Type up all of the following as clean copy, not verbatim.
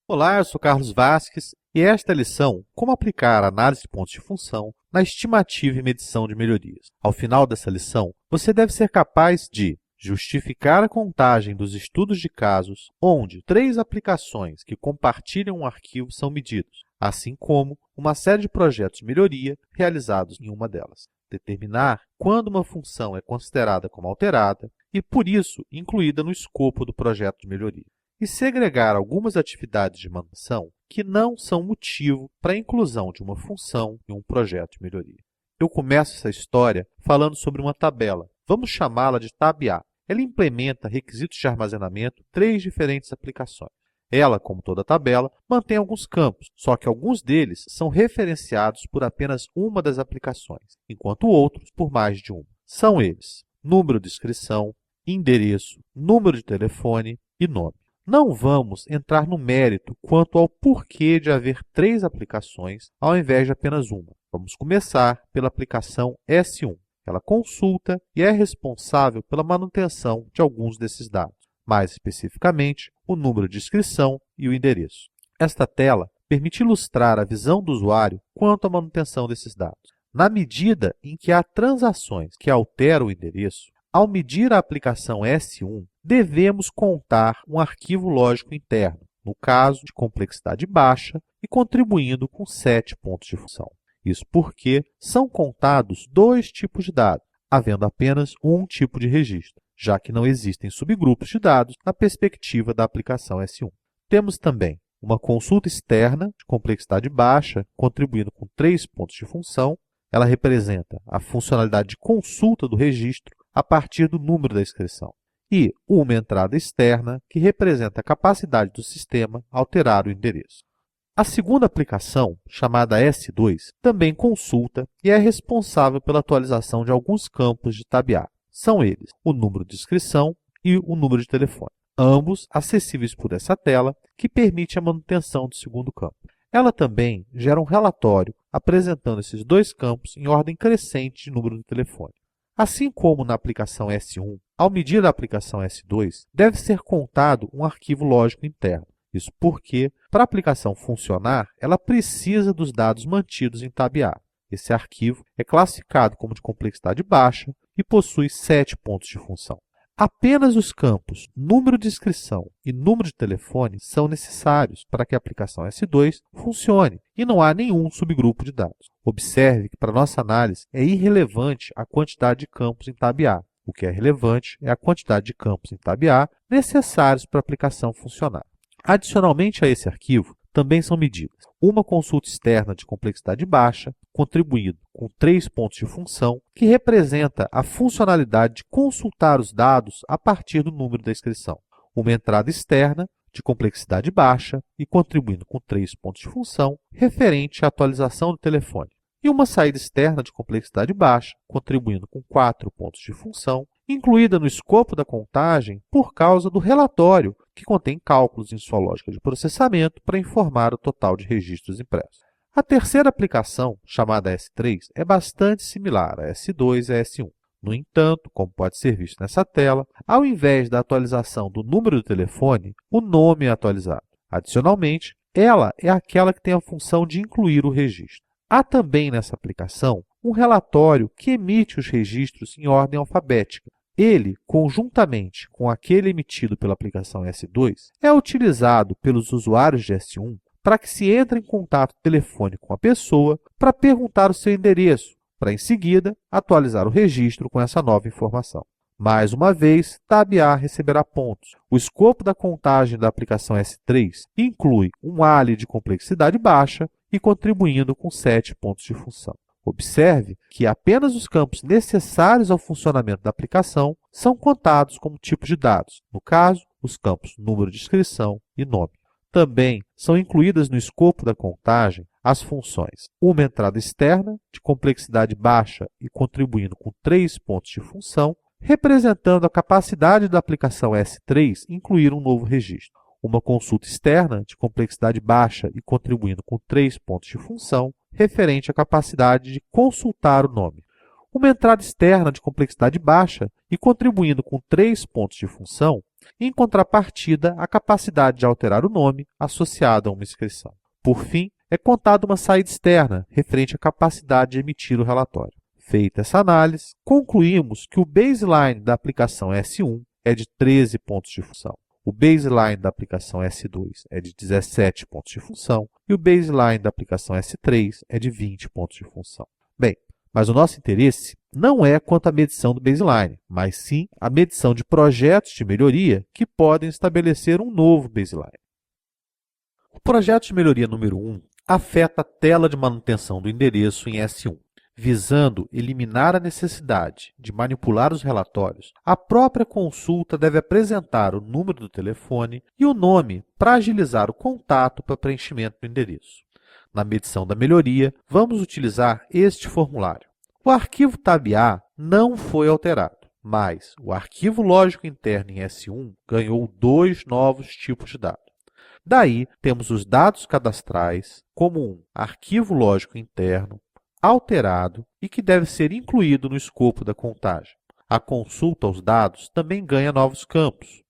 Olá, eu sou Carlos Vasques e esta é a lição Como aplicar a análise de pontos de função na estimativa e medição de melhorias. Ao final dessa lição, você deve ser capaz de justificar a contagem dos estudos de casos onde 3 aplicações que compartilham um arquivo são medidos, assim como uma série de projetos de melhoria realizados em uma delas. Determinar quando uma função é considerada como alterada e, por isso, incluída no escopo do projeto de melhoria. E segregar algumas atividades de manutenção que não são motivo para a inclusão de uma função em um projeto de melhoria. Eu começo essa história falando sobre uma tabela. Vamos chamá-la de tab A. Ela implementa requisitos de armazenamento 3 diferentes aplicações. Ela, como toda tabela, mantém alguns campos, só que alguns deles são referenciados por apenas uma das aplicações, enquanto outros por mais de uma. São eles: número de inscrição, endereço, número de telefone e nome. Não vamos entrar no mérito quanto ao porquê de haver 3 aplicações ao invés de apenas uma. Vamos começar pela aplicação S1. Ela consulta e é responsável pela manutenção de alguns desses dados, mais especificamente o número de inscrição e o endereço. Esta tela permite ilustrar a visão do usuário quanto à manutenção desses dados. Na medida em que há transações que alteram o endereço, ao medir a aplicação S1, devemos contar um arquivo lógico interno, no caso de complexidade baixa e contribuindo com 7 pontos de função. Isso porque são contados 2 tipos de dados, havendo apenas um tipo de registro, já que não existem subgrupos de dados na perspectiva da aplicação S1. Temos também uma consulta externa de complexidade baixa, contribuindo com 3 pontos de função. Ela representa a funcionalidade de consulta do registro a partir do número da inscrição. E uma entrada externa, que representa a capacidade do sistema alterar o endereço. A segunda aplicação, chamada S2, também consulta e é responsável pela atualização de alguns campos de tab A. São eles o número de inscrição e o número de telefone, ambos acessíveis por essa tela, que permite a manutenção do segundo campo. Ela também gera um relatório apresentando esses 2 campos em ordem crescente de número de telefone. Assim como na aplicação S1, ao medir a aplicação S2, deve ser contado um arquivo lógico interno. Isso porque, para a aplicação funcionar, ela precisa dos dados mantidos em tab A. Esse arquivo é classificado como de complexidade baixa e possui 7 pontos de função. Apenas os campos número de inscrição e número de telefone são necessários para que a aplicação S2 funcione e não há nenhum subgrupo de dados. Observe que para nossa análise é irrelevante a quantidade de campos em tab A. O que é relevante é a quantidade de campos em tab A necessários para a aplicação funcionar. Adicionalmente a esse arquivo, também são medidas uma consulta externa de complexidade baixa, contribuindo com 3 pontos de função, que representa a funcionalidade de consultar os dados a partir do número da inscrição. Uma entrada externa de complexidade baixa e contribuindo com 3 pontos de função, referente à atualização do telefone. E uma saída externa de complexidade baixa, contribuindo com 4 pontos de função, incluída no escopo da contagem por causa do relatório, que contém cálculos em sua lógica de processamento para informar o total de registros impressos. A terceira aplicação, chamada S3, é bastante similar a S2 e a S1. No entanto, como pode ser visto nessa tela, ao invés da atualização do número do telefone, o nome é atualizado. Adicionalmente, ela é aquela que tem a função de incluir o registro. Há também nessa aplicação um relatório que emite os registros em ordem alfabética. Ele, conjuntamente com aquele emitido pela aplicação S2, é utilizado pelos usuários de S1 para que se entre em contato telefônico com a pessoa para perguntar o seu endereço, para em seguida atualizar o registro com essa nova informação. Mais uma vez, tab A receberá pontos. O escopo da contagem da aplicação S3 inclui um ALI de complexidade baixa e contribuindo com 7 pontos de função. Observe que apenas os campos necessários ao funcionamento da aplicação são contados como tipos de dados, no caso, os campos número de inscrição e nome. Também são incluídas no escopo da contagem as funções uma entrada externa de complexidade baixa e contribuindo com 3 pontos de função, representando a capacidade da aplicação S3 incluir um novo registro. Uma consulta externa de complexidade baixa e contribuindo com 3 pontos de função, referente à capacidade de consultar o nome. Uma entrada externa de complexidade baixa e contribuindo com 3 pontos de função, em contrapartida à capacidade de alterar o nome associado a uma inscrição. Por fim, é contada uma saída externa, referente à capacidade de emitir o relatório. Feita essa análise, concluímos que o baseline da aplicação S1 é de 13 pontos de função, o baseline da aplicação S2 é de 17 pontos de função e o baseline da aplicação S3 é de 20 pontos de função. Bem, mas o nosso interesse não é quanto à medição do baseline, mas sim a medição de projetos de melhoria que podem estabelecer um novo baseline. O projeto de melhoria número 1 afeta a tela de manutenção do endereço em S1. Visando eliminar a necessidade de manipular os relatórios, a própria consulta deve apresentar o número do telefone e o nome para agilizar o contato para preenchimento do endereço. Na medição da melhoria, vamos utilizar este formulário. O arquivo TAB-A não foi alterado, mas o arquivo lógico interno em S1 ganhou 2 novos tipos de dados. Daí, temos os dados cadastrais como um arquivo lógico interno, alterado e que deve ser incluído no escopo da contagem. A consulta aos dados também ganha novos campos.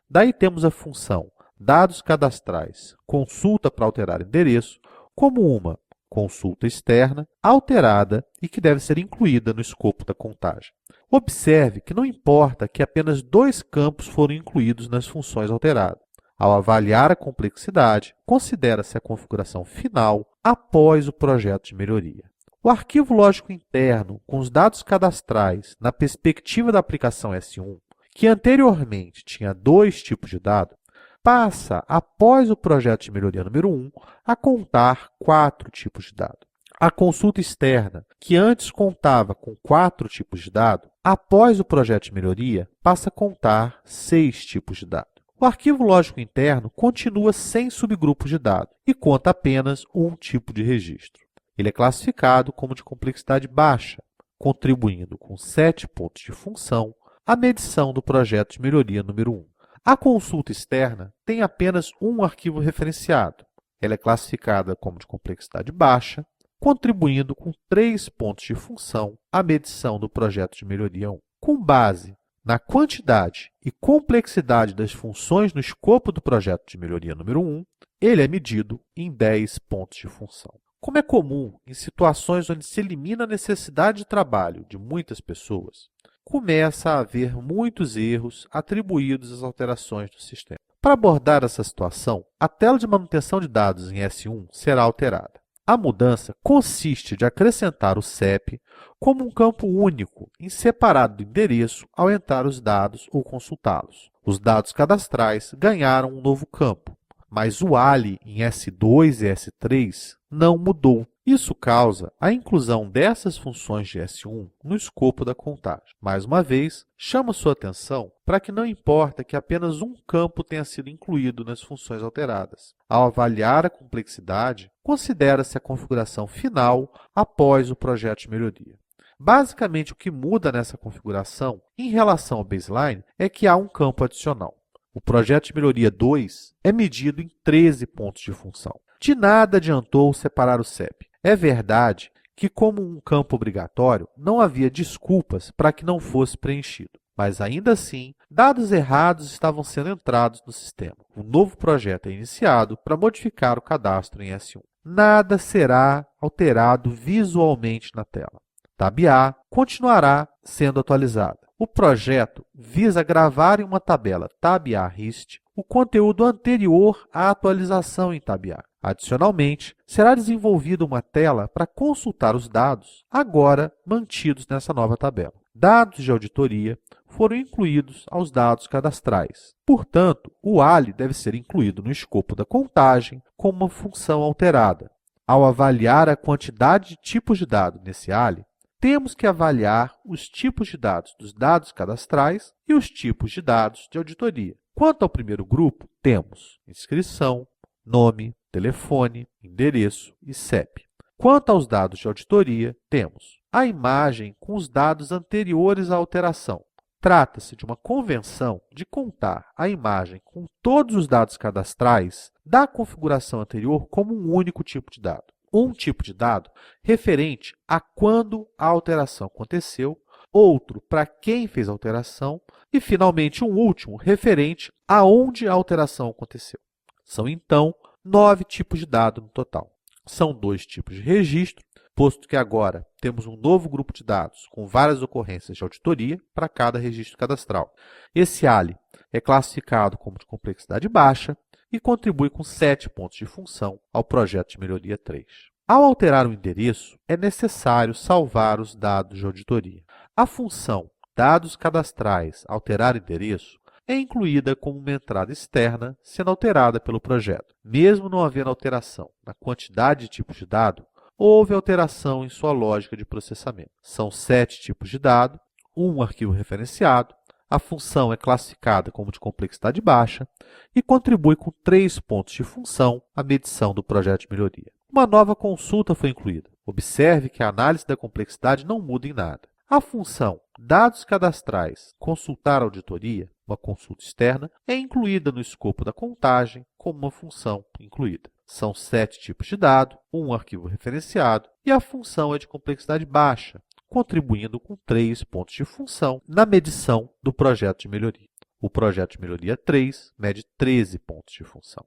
Daí temos a função dados cadastrais, consulta para alterar endereço, como uma consulta externa, alterada e que deve ser incluída no escopo da contagem. Observe que não importa que apenas 2 campos foram incluídos nas funções alteradas. Ao avaliar a complexidade, considera-se a configuração final após o projeto de melhoria. O arquivo lógico interno, com os dados cadastrais na perspectiva da aplicação S1, que anteriormente tinha 2 tipos de dado, passa, após o projeto de melhoria número 1, a contar 4 tipos de dado. A consulta externa, que antes contava com 4 tipos de dado, após o projeto de melhoria, passa a contar 6 tipos de dado. O arquivo lógico interno continua sem subgrupos de dado e conta apenas um tipo de registro. Ele é classificado como de complexidade baixa, contribuindo com 7 pontos de função à medição do projeto de melhoria número 1. A consulta externa tem apenas um arquivo referenciado. Ela é classificada como de complexidade baixa, contribuindo com 3 pontos de função à medição do projeto de melhoria 1. Com base na quantidade e complexidade das funções no escopo do projeto de melhoria número 1, ele é medido em 10 pontos de função. Como é comum em situações onde se elimina a necessidade de trabalho de muitas pessoas, começa a haver muitos erros atribuídos às alterações do sistema. Para abordar essa situação, a tela de manutenção de dados em S1 será alterada. A mudança consiste de acrescentar o CEP como um campo único, em separado do endereço ao entrar os dados ou consultá-los. Os dados cadastrais ganharam um novo campo, mas o ALI em S2 e S3 não mudou. Isso causa a inclusão dessas funções de S1 no escopo da contagem. Mais uma vez, chamo sua atenção para que não importa que apenas um campo tenha sido incluído nas funções alteradas. Ao avaliar a complexidade, considera-se a configuração final após o projeto de melhoria. Basicamente, o que muda nessa configuração em relação ao baseline é que há um campo adicional. O projeto de melhoria 2 é medido em 13 pontos de função. De nada adiantou separar o CEP. É verdade que, como um campo obrigatório, não havia desculpas para que não fosse preenchido. Mas, ainda assim, dados errados estavam sendo entrados no sistema. Um novo projeto é iniciado para modificar o cadastro em S1. Nada será alterado visualmente na tela. TAB-A continuará sendo atualizada. O projeto visa gravar em uma tabela TAB-A HIST o conteúdo anterior à atualização em TAB-A. Adicionalmente, será desenvolvida uma tela para consultar os dados, agora mantidos nessa nova tabela. Dados de auditoria foram incluídos aos dados cadastrais. Portanto, o ALI deve ser incluído no escopo da contagem como uma função alterada. Ao avaliar a quantidade de tipos de dados nesse ALI, temos que avaliar os tipos de dados dos dados cadastrais e os tipos de dados de auditoria. Quanto ao primeiro grupo, temos inscrição, nome, telefone, endereço e CEP. Quanto aos dados de auditoria, temos a imagem com os dados anteriores à alteração. Trata-se de uma convenção de contar a imagem com todos os dados cadastrais da configuração anterior como um único tipo de dado. Um tipo de dado referente a quando a alteração aconteceu outro para quem fez a alteração e, finalmente, um último referente aonde a alteração aconteceu. São, então, 9 tipos de dado no total. São 2 tipos de registro, posto que agora temos um novo grupo de dados com várias ocorrências de auditoria para cada registro cadastral. Esse ALI é classificado como de complexidade baixa e contribui com 7 pontos de função ao projeto de melhoria 3. Ao alterar o endereço, é necessário salvar os dados de auditoria. A função dados cadastrais alterar endereço é incluída como uma entrada externa sendo alterada pelo projeto. Mesmo não havendo alteração na quantidade de tipos de dado, houve alteração em sua lógica de processamento. São 7 tipos de dado, um arquivo referenciado, a função é classificada como de complexidade baixa e contribui com 3 pontos de função à medição do projeto de melhoria. Uma nova consulta foi incluída. Observe que a análise da complexidade não muda em nada. A função dados cadastrais consultar auditoria, uma consulta externa, é incluída no escopo da contagem como uma função incluída. São 7 tipos de dado, um arquivo referenciado e a função é de complexidade baixa, contribuindo com 3 pontos de função na medição do projeto de melhoria. O projeto de melhoria 3 mede 13 pontos de função.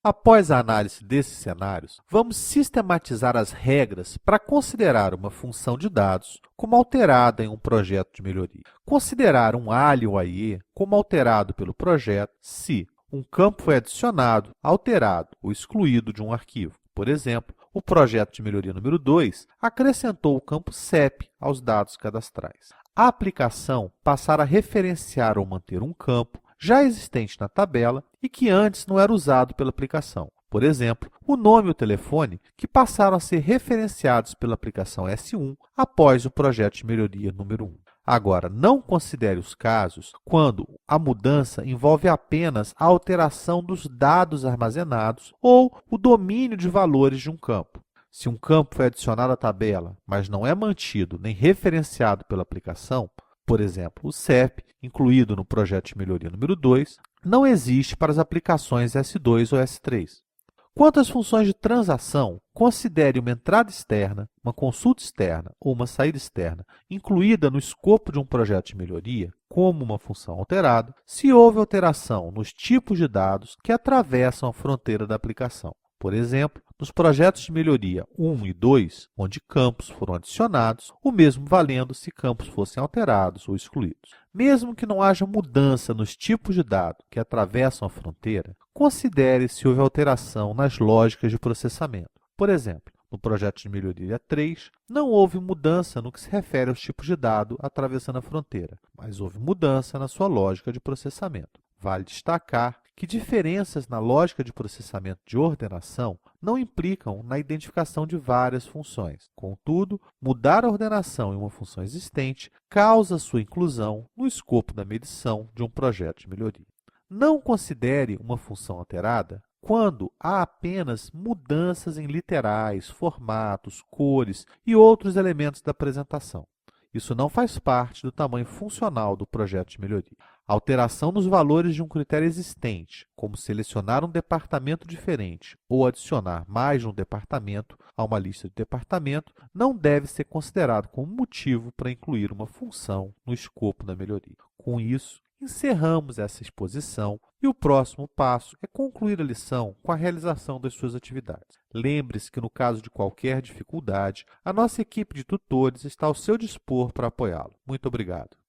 Após a análise desses cenários, vamos sistematizar as regras para considerar uma função de dados como alterada em um projeto de melhoria. Considerar um ALI ou AIE como alterado pelo projeto se um campo foi adicionado, alterado ou excluído de um arquivo. Por exemplo, o projeto de melhoria número 2 acrescentou o campo CEP aos dados cadastrais. A aplicação passar a referenciar ou manter um campo já existente na tabela e que antes não era usado pela aplicação. Por exemplo, o nome e o telefone que passaram a ser referenciados pela aplicação S1 após o projeto de melhoria número 1. Agora, não considere os casos quando a mudança envolve apenas a alteração dos dados armazenados ou o domínio de valores de um campo. Se um campo foi adicionado à tabela, mas não é mantido nem referenciado pela aplicação, por exemplo, o CEP, incluído no projeto de melhoria número 2, não existe para as aplicações S2 ou S3. Quanto às funções de transação, considere uma entrada externa, uma consulta externa ou uma saída externa incluída no escopo de um projeto de melhoria como uma função alterada, se houve alteração nos tipos de dados que atravessam a fronteira da aplicação. Por exemplo, nos projetos de melhoria 1 e 2, onde campos foram adicionados, o mesmo valendo se campos fossem alterados ou excluídos. Mesmo que não haja mudança nos tipos de dado que atravessam a fronteira, considere se houve alteração nas lógicas de processamento. Por exemplo, no projeto de melhoria 3, não houve mudança no que se refere aos tipos de dado atravessando a fronteira, mas houve mudança na sua lógica de processamento. Vale destacar que diferenças na lógica de processamento de ordenação não implicam na identificação de várias funções. Contudo, mudar a ordenação em uma função existente causa sua inclusão no escopo da medição de um projeto de melhoria. Não considere uma função alterada quando há apenas mudanças em literais, formatos, cores e outros elementos da apresentação. Isso não faz parte do tamanho funcional do projeto de melhoria. A alteração nos valores de um critério existente, como selecionar um departamento diferente ou adicionar mais de um departamento a uma lista de departamento, não deve ser considerado como motivo para incluir uma função no escopo da melhoria. Com isso, encerramos essa exposição e o próximo passo é concluir a lição com a realização das suas atividades. Lembre-se que, no caso de qualquer dificuldade, a nossa equipe de tutores está ao seu dispor para apoiá-lo. Muito obrigado.